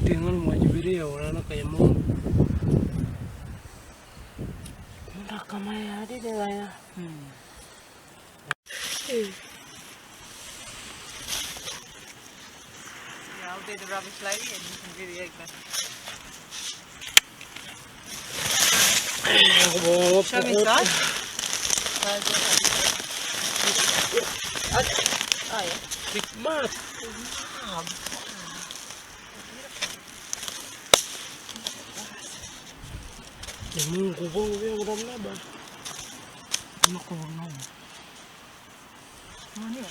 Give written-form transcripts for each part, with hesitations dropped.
Dengan majibiri ya orang kayak mau udah kamaya di deh ya. Ya udah habis lagi ya di sendiri ya kan. Siya minsan? Ay, Hikmat. Yung kubong yung ulam na ba? Ano ko na? ano ya?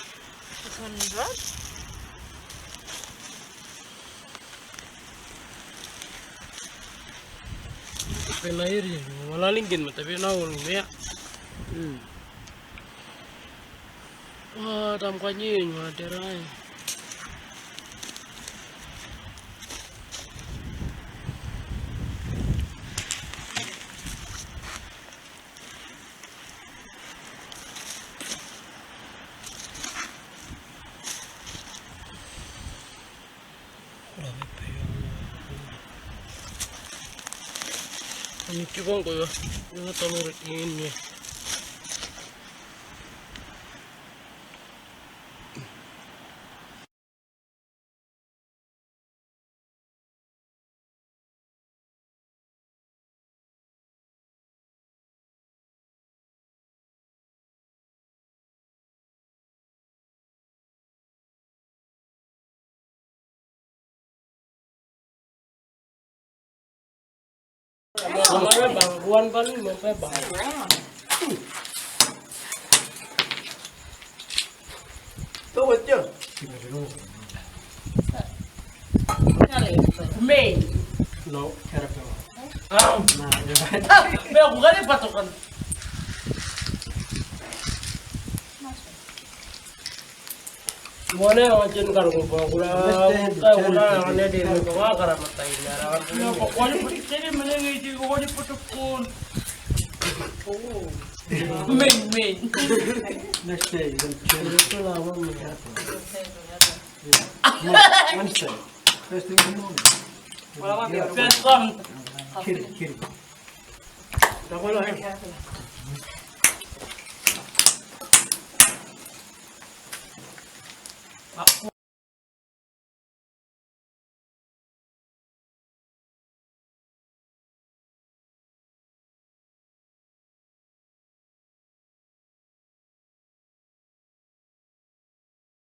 600? Penair ya, wala linggin mo tapi naon ya. Wah, tam kanya yun, mga teray. Grabe pa yun. Ang itibang ko yun. Yung natalurit yun niya. Kemarin bangkuan paling mau pe bang. Tuh aja. May. No, harap ko. Nah, May ako ganit patukan. Muna yung dyan karong ko. Kula ang ano din ko nga karamatay na. Wala pa sila malangay di ko wala patukon. May. next day, Ito lamang mo. Wednesday. First thing in the morning. Wala pa penton. Kiri. Ako lang. Ako